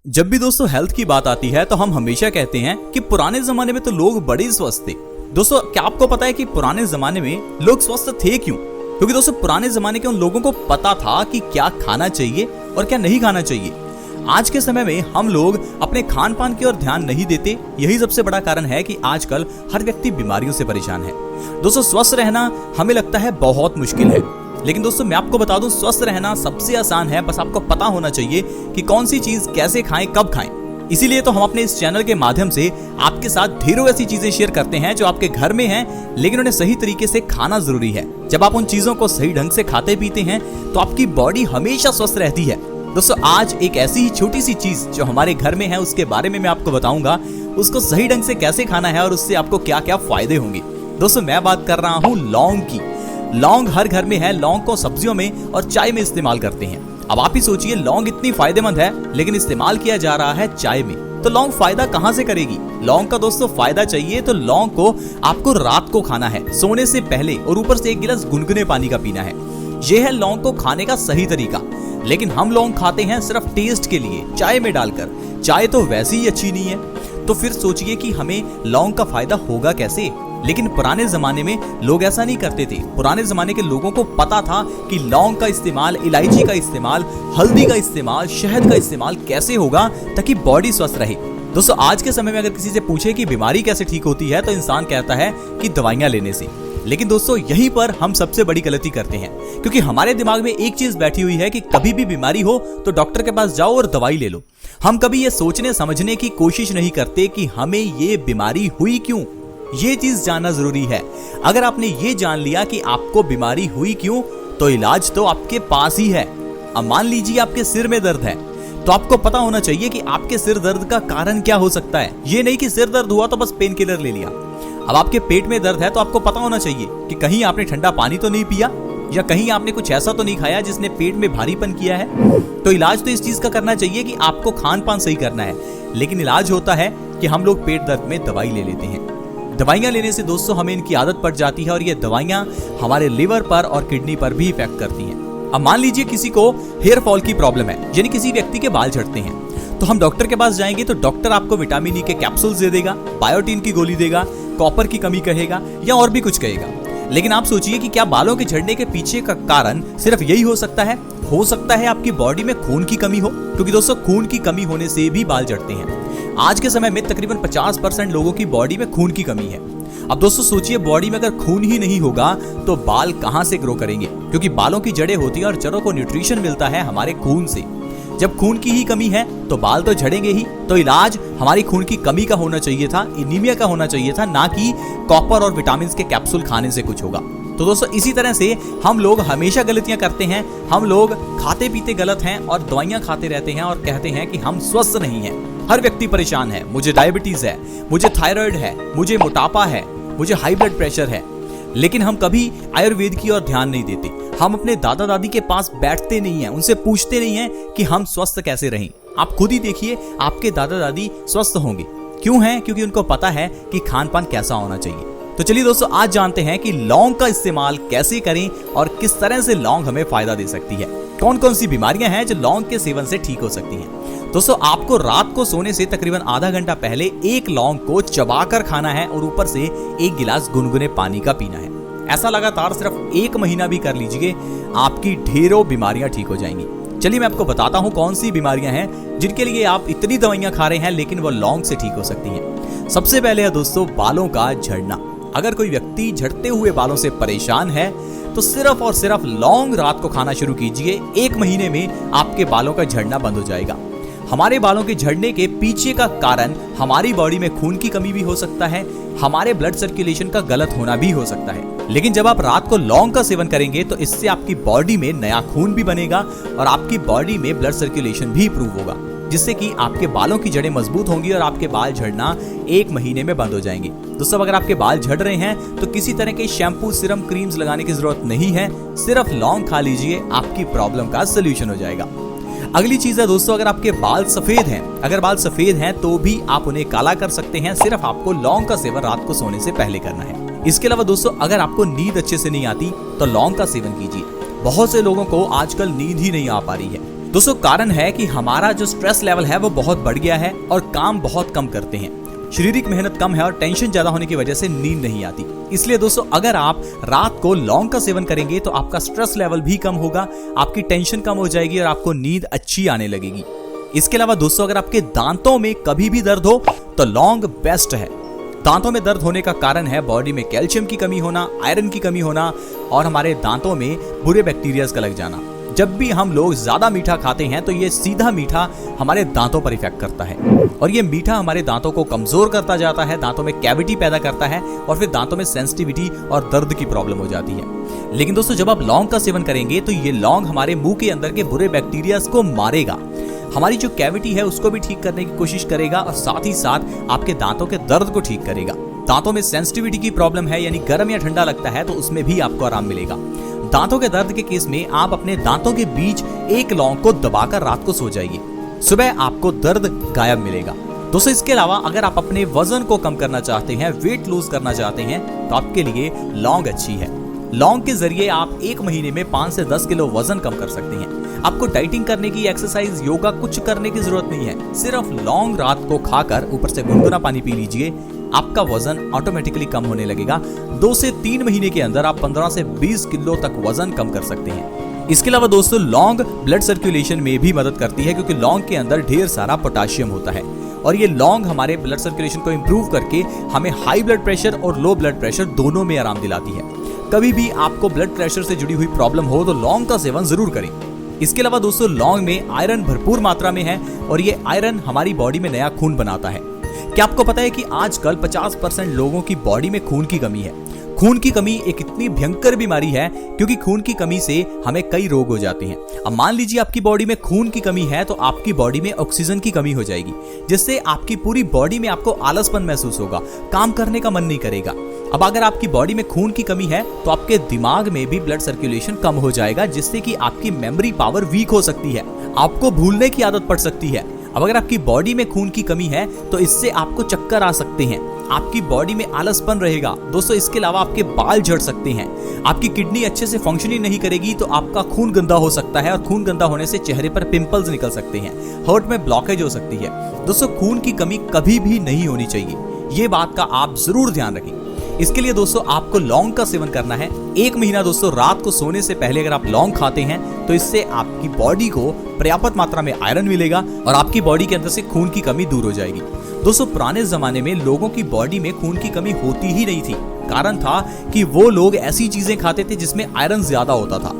जब भी दोस्तों हेल्थ की बात आती है तो हम हमेशा कहते हैं कि पुराने जमाने में तो लोग बड़े स्वस्थ थे। दोस्तों क्या आपको पता है कि पुराने जमाने में लोग स्वस्थ थे क्यों? क्योंकि दोस्तों पुराने जमाने के उन लोगों को पता था कि क्या खाना चाहिए और क्या नहीं खाना चाहिए। आज के समय में हम लोग अपने खान पान की ओर ध्यान नहीं देते। यही सबसे बड़ा कारण है कि आजकल हर व्यक्ति बीमारियों से परेशान है। दोस्तों स्वस्थ रहना हमें लगता है बहुत मुश्किल है, लेकिन दोस्तों मैं आपको बता दूं स्वस्थ रहना सबसे आसान है। बस आपको पता होना चाहिए कि कौन सी चीज कैसे खाएं, कब खाएं। इसीलिए तो हम अपने इस चैनल के माध्यम से आपके साथ ढेरों ऐसी चीजें शेयर करते हैं जो आपके घर में हैं, लेकिन उन्हें सही तरीके से खाना जरूरी है। जब आप उन चीजों को सही ढंग से खाते पीते हैं तो आपकी बॉडी हमेशा स्वस्थ रहती है। दोस्तों आज एक ऐसी ही छोटी सी चीज जो हमारे घर में है उसके बारे में मैं आपको बताऊंगा, उसको सही ढंग से कैसे खाना है और उससे आपको क्या क्या फायदे होंगे। दोस्तों मैं बात कर रहा हूँ लौंग की। लौंग हर घर में है। लौंग को सब्जियों में और चाय में इस्तेमाल करते हैं। अब आप ही सोचिए लौंग इतनी फायदेमंद है लेकिन इस्तेमाल किया जा रहा है चाय में, तो लौंग फायदा कहां से करेगी? लौंग का दोस्तों फायदा चाहिए तो लौंग को आपको रात को खाना है, सोने से पहले, और ऊपर से 1 गिलास गुनगुने पानी का पीना है। यह है लौंग को खाने का सही तरीका। लेकिन हम लौंग खाते हैं सिर्फ टेस्ट के लिए, चाय में डालकर। चाय तो वैसे ही अच्छी नहीं है, तो फिर सोचिए कि हमें लौंग का फायदा होगा कैसे? लेकिन पुराने जमाने में लोग ऐसा नहीं करते थे। पुराने जमाने के लोगों को पता था कि लौंग का इस्तेमाल, इलायची का इस्तेमाल, हल्दी का इस्तेमाल, शहद का इस्तेमाल कैसे होगा ताकि बॉडी स्वस्थ रहे। दोस्तों आज के समय में अगर किसी से पूछे कि बीमारी कैसे ठीक होती है तो इंसान कहता है कि दवाइयां लेने से। लेकिन दोस्तों यहीं पर हम सबसे बड़ी गलती करते हैं, क्योंकि हमारे दिमाग में एक चीज बैठी हुई है कि कभी भी बीमारी हो तो डॉक्टर के पास जाओ और दवाई ले लो। हम कभी ये सोचने समझने की कोशिश नहीं करते कि हमें ये बीमारी हुई क्यों। ये चीज जानना जरूरी है। अगर आपने ये जान लिया कि आपको बीमारी हुई क्यों, तो इलाज तो आपके पास ही है। अब मान लीजिए आपके सिर में दर्द है, तो आपको पता होना चाहिए कि आपके सिर दर्द का कारण क्या हो सकता है। ये नहीं कि सिर दर्द हुआ तो बस पेन किलर ले लिया। अब आपके पेट में दर्द है तो आपको पता होना चाहिए कि कहीं आपने ठंडा पानी तो नहीं पिया, या कहीं आपने कुछ ऐसा तो नहीं खाया जिसने पेट में भारीपन किया है। तो इलाज तो इस चीज का करना चाहिए कि आपको खान पान सही करना है। लेकिन इलाज होता है कि हम लोग पेट दर्द में दवाई ले लेते हैं। दवाइयां लेने से दोस्तों हमें इनकी आदत पड़ जाती है और ये दवाइयां हमारे लिवर पर और किडनी पर भी इफेक्ट करती हैं। अब मान लीजिए किसी को हेयर फॉल की प्रॉब्लम है, यानी किसी व्यक्ति के बाल झड़ते हैं, तो हम डॉक्टर के पास जाएंगे तो डॉक्टर आपको विटामिन ई के कैप्सूल्स दे देगा, बायोटीन की गोली देगा, कॉपर की कमी कहेगा या और भी कुछ कहेगा। लेकिन आप सोचिए कि क्या बालों के झड़ने के पीछे का कारण सिर्फ यही हो सकता है? हो सकता है आपकी बॉडी में खून की कमी हो, क्योंकि दोस्तों खून की कमी होने से भी बाल झड़ते हैं। आज के समय में तकरीबन 50% लोगों की बॉडी में खून की कमी है। अब दोस्तों सोचिए बॉडी में अगर खून ही नहीं होगा तो बाल कहां से ग्रो करेंगे? क्योंकि बालों की जड़ें होती हैं और जड़ों को न्यूट्रिशन मिलता है हमारे खून से। जब खून की ही कमी है तो बाल तो झड़ेंगे ही। तो इलाज हमारी खून की कमी का होना चाहिए था, एनीमिया का होना चाहिए था, ना कि कॉपर और विटामिन के कैप्सूल खाने से कुछ होगा। तो दोस्तों इसी तरह से हम लोग हमेशा गलतियां करते हैं। हम लोग खाते पीते गलत हैं और दवाइयां खाते रहते हैं और कहते हैं कि हम स्वस्थ नहीं हैं। हर व्यक्ति परेशान है। मुझे डायबिटीज है, मुझे थायराइड है, मुझे मोटापा है, मुझे हाई ब्लड प्रेशर है। लेकिन हम कभी आयुर्वेद की ओर ध्यान नहीं देते। हम अपने दादा दादी के पास बैठते नहीं हैं, उनसे पूछते नहीं हैं कि हम स्वस्थ कैसे रहें। आप खुद ही देखिए आपके दादा दादी स्वस्थ होंगे। क्यों हैं? क्योंकि उनको पता है कि खान पान कैसा होना चाहिए। तो चलिए दोस्तों आज जानते हैं कि लौंग का इस्तेमाल कैसे करें और किस तरह से लौंग हमें फायदा दे सकती है। कौन कौन सी बीमारियां हैं जो लौंग के सेवन से ठीक हो सकती हैं। दोस्तों आपको रात को सोने से तकरीबन आधा घंटा पहले एक लौंग को चबाकर खाना है और ऊपर से 1 गिलास गुनगुने पानी का पीना है। ऐसा लगातार सिर्फ 1 महीना भी कर लीजिए, आपकी ढेरों बीमारियां ठीक हो जाएंगी। चलिए मैं आपको बताता हूं कौन सी बीमारियां हैं जिनके लिए आप इतनी दवाइयां खा रहे हैं लेकिन वो लौंग से ठीक हो सकती हैं। सबसे पहले है दोस्तों बालों का झड़ना। अगर कोई व्यक्ति झड़ते हुए बालों से परेशान है तो सिर्फ और सिर्फ लौंग रात को खाना शुरू कीजिए। 1 महीने में आपके बालों का झड़ना बंद हो जाएगा। हमारे बालों के झड़ने के पीछे का कारण हमारी बॉडी में खून की कमी भी हो सकता है, हमारे ब्लड सर्कुलेशन का गलत होना भी हो सकता है। लेकिन जब आप रात को लौंग का सेवन करेंगे तो इससे आपकी बॉडी में नया खून भी बनेगा और आपकी बॉडी में ब्लड सर्कुलेशन भी इंप्रूव होगा, जिससे कि आपके बालों की जड़ें मजबूत होंगी और आपके बाल झड़ना 1 महीने में बंद हो जाएंगे। दोस्तों अगर आपके बाल झड़ रहे हैं तो किसी तरह के शैम्पू, सीरम, क्रीम्स लगाने की जरूरत नहीं है। सिर्फ लौंग खा लीजिए, आपकी प्रॉब्लम का सोल्यूशन हो जाएगा। अगली चीज है दोस्तों अगर आपके बाल सफेद हैं, अगर बाल सफेद हैं तो भी आप उन्हें काला कर सकते हैं। सिर्फ आपको लौंग का सेवन रात को सोने से पहले करना है। इसके अलावा दोस्तों अगर आपको नींद अच्छे से नहीं आती तो लौंग का सेवन कीजिए। बहुत से लोगों को आजकल नींद ही नहीं आ पा रही है। दोस्तों कारण है कि हमारा जो स्ट्रेस लेवल है वो बहुत बढ़ गया है और काम बहुत कम करते हैं, शारीरिक मेहनत कम है और टेंशन ज्यादा होने की वजह से नींद नहीं आती। इसलिए दोस्तों अगर आप रात को लौंग का सेवन करेंगे तो आपका स्ट्रेस लेवल भी कम होगा, आपकी टेंशन कम हो जाएगी और आपको नींद अच्छी आने लगेगी। इसके अलावा दोस्तों अगर आपके दांतों में कभी भी दर्द हो तो लौंग बेस्ट है। दांतों में दर्द होने का कारण है बॉडी में कैल्शियम की कमी होना, आयरन की कमी होना और हमारे दांतों में बुरे बैक्टीरिया का लग जाना। जब भी हम लोग ज्यादा मीठा खाते हैं तो ये सीधा मीठा हमारे दांतों पर इफेक्ट करता है और ये मीठा हमारे दांतों को कमजोर करता जाता है, दांतों में कैविटी पैदा करता है और फिर दांतों में सेंसिटिविटी और दर्द की प्रॉब्लम हो जाती है। लेकिन दोस्तों जब आप लौंग का सेवन करेंगे तो ये लौंग हमारे मुंह के अंदर के बुरे बैक्टीरिया को मारेगा, हमारी जो कैविटी है उसको भी ठीक करने की कोशिश करेगा और साथ ही साथ आपके दांतों के दर्द को ठीक करेगा। दांतों में सेंसिटिविटी की प्रॉब्लम है यानी गर्म या ठंडा लगता है तो उसमें भी आपको आराम मिलेगा। दांतों के दर्द के केस में आप अपने दांतों के बीच एक लौंग को दबाकर रात को सो जाइए, सुबह आपको दर्द गायब मिलेगा। दोस्तों इसके अलावा अगर आप अपने वजन को कम करना चाहते हैं, वेट लूज करना चाहते हैं तो आपके लिए लौंग अच्छी है। लौंग के जरिए आप 1 महीने में 5 से 10 किलो वजन कम कर सकते हैं। आपको डाइटिंग करने की, एक्सरसाइज, योगा कुछ करने की जरूरत नहीं है, सिर्फ लौंग रात को खाकर ऊपर से गुनगुना पानी पी लीजिए, आपका वजन ऑटोमेटिकली कम होने लगेगा। 2 से 3 महीने के अंदर आप 15 से 20 किलो तक वजन कम कर सकते हैं। इसके अलावा दोस्तों लौंग ब्लड सर्कुलेशन में भी मदद करती है क्योंकि लौंग के अंदर ढेर सारा पोटाशियम होता है और ये लौंग हमारे ब्लड सर्कुलेशन को इंप्रूव करके हमें हाई ब्लड प्रेशर और लो ब्लड प्रेशर दोनों में आराम दिलाती है। कभी भी आपको ब्लड प्रेशर से जुड़ी हुई प्रॉब्लम हो तो लौंग का सेवन जरूर करें। इसके अलावा दोस्तों लौंग में आयरन भरपूर मात्रा में है और ये आयरन हमारी बॉडी में नया खून बनाता है। क्या आपको पता है कि आजकल 50% लोगों की बॉडी में खून की कमी है। खून की कमी एक इतनी भयंकर बीमारी है क्योंकि खून की कमी से हमें कई रोग हो जाते हैं। अब मान लीजिए आपकी बॉडी में खून की कमी है तो आपकी बॉडी में ऑक्सीजन की कमी हो जाएगी, जिससे आपकी पूरी बॉडी में आपको आलसपन महसूस होगा, काम करने का मन नहीं करेगा। अब अगर आपकी बॉडी में खून की कमी है तो आपके दिमाग में भी ब्लड सर्कुलेशन कम हो जाएगा, जिससे कि आपकी मेमोरी पावर वीक हो सकती है, आपको भूलने की आदत पड़ सकती है। अब अगर आपकी बॉडी में खून की कमी है तो इससे आपको चक्कर आ सकते हैं, आपकी बॉडी में आलसपन रहेगा। दोस्तों इसके अलावा आपके बाल झड़ सकते हैं, आपकी किडनी अच्छे से फंक्शन ही नहीं करेगी तो आपका खून गंदा हो सकता है और खून गंदा होने से चेहरे पर पिंपल्स निकल सकते हैं, हार्ट में ब्लॉकेज हो सकती है। दोस्तों खून की कमी कभी भी नहीं होनी चाहिए, ये बात का आप जरूर ध्यान रखें। इसके लिए दोस्तों आपको लौंग का सेवन करना है। 1 महीना दोस्तों रात को सोने से पहले अगर आप लौंग खाते हैं तो इससे आपकी बॉडी को पर्याप्त मात्रा में आयरन मिलेगा और आपकी बॉडी के अंदर से खून की कमी दूर हो जाएगी। दोस्तों पुराने जमाने में लोगों की बॉडी में खून की कमी होती ही नहीं थी। कारण था कि वो लोग ऐसी चीजें खाते थे जिसमें आयरन ज्यादा होता था,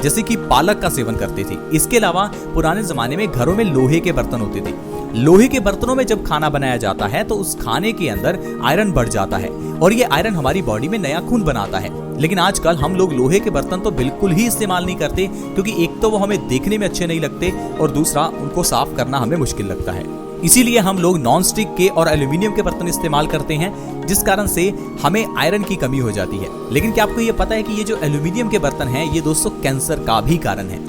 जैसे कि पालक का सेवन करते थे। इसके अलावा पुराने जमाने में घरों में लोहे के बर्तन होते थे। लोहे के बर्तनों में जब खाना बनाया जाता है तो उस खाने के अंदर आयरन बढ़ जाता है और ये आयरन हमारी बॉडी में नया खून बनाता है। लेकिन आजकल हम लोग लोहे के बर्तन तो बिल्कुल ही इस्तेमाल नहीं करते क्योंकि एक तो वो हमें देखने में अच्छे नहीं लगते और दूसरा उनको साफ करना हमें मुश्किल लगता है। इसीलिए हम लोग नॉन स्टिक के और एल्यूमिनियम के बर्तन इस्तेमाल करते हैं, जिस कारण से हमें आयरन की कमी हो जाती है। लेकिन क्या आपको ये पता है कि ये जो एल्यूमिनियम के बर्तन हैं ये दोस्तों कैंसर का भी कारण है।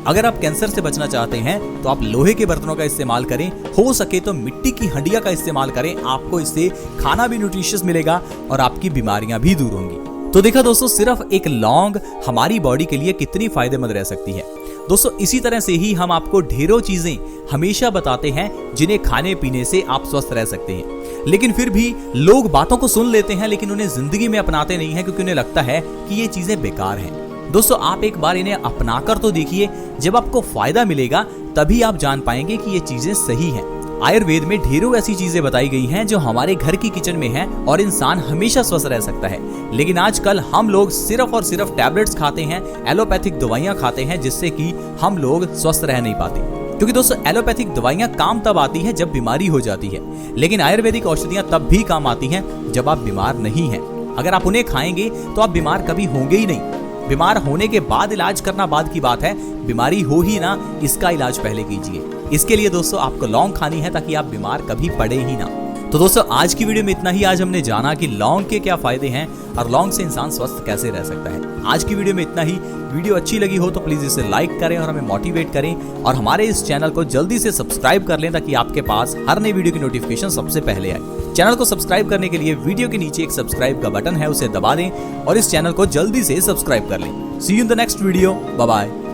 अगर आप कैंसर से बचना चाहते हैं तो आप लोहे के बर्तनों का इस्तेमाल करें, हो सके तो मिट्टी की हंडिया का इस्तेमाल करें, आपको इससे खाना भी न्यूट्रिशियस मिलेगा और आपकी बीमारियां भी दूर होंगी। तो देखा दोस्तों सिर्फ एक लौंग हमारी बॉडी के लिए कितनी फायदेमंद रह सकती है। दोस्तों इसी तरह से ही हम आपको ढेरों चीजें हमेशा बताते हैं जिन्हें खाने पीने से आप स्वस्थ रह सकते हैं, लेकिन फिर भी लोग बातों को सुन लेते हैं लेकिन उन्हें जिंदगी में अपनाते नहीं है क्योंकि उन्हें लगता है कि ये चीजें बेकार हैं। दोस्तों आप एक बार इन्हें अपनाकर तो देखिए, जब आपको फायदा मिलेगा तभी आप जान पाएंगे कि ये चीजें सही हैं। आयुर्वेद में ढेरों ऐसी चीजें बताई गई हैं जो हमारे घर की किचन में हैं और इंसान हमेशा स्वस्थ रह सकता है। लेकिन आजकल हम लोग सिर्फ और सिर्फ टैबलेट्स खाते हैं, एलोपैथिक दवाइयां खाते हैं, जिससे कि हम लोग स्वस्थ रह नहीं पाते। क्योंकि दोस्तों एलोपैथिक दवाइयां काम तब आती है जब बीमारी हो जाती है, लेकिन आयुर्वेदिक औषधियां तब भी काम आती हैं जब आप बीमार नहीं हैं। अगर आप उन्हें खाएंगे तो आप बीमार कभी होंगे ही नहीं। बीमार होने के बाद इलाज करना बाद की बात है, बीमारी हो ही ना इसका इलाज पहले कीजिए। इसके लिए दोस्तों आपको लौंग खानी है ताकि आप बीमार कभी पड़े ही ना। तो दोस्तों आज की वीडियो में इतना ही। आज हमने जाना कि लौंग के क्या फायदे हैं और लौंग से इंसान स्वस्थ कैसे रह सकता है। आज की वीडियो में इतना ही। वीडियो अच्छी लगी हो तो प्लीज इसे लाइक करें और हमें मोटिवेट करें और हमारे इस चैनल को जल्दी से सब्सक्राइब कर लें ताकि आपके पास हर नई वीडियो की नोटिफिकेशन सबसे पहले आए। चैनल को सब्सक्राइब करने के लिए वीडियो के नीचे एक सब्सक्राइब का बटन है, उसे दबा दें और इस चैनल को जल्दी से सब्सक्राइब कर लें। See you in the next video. Bye bye.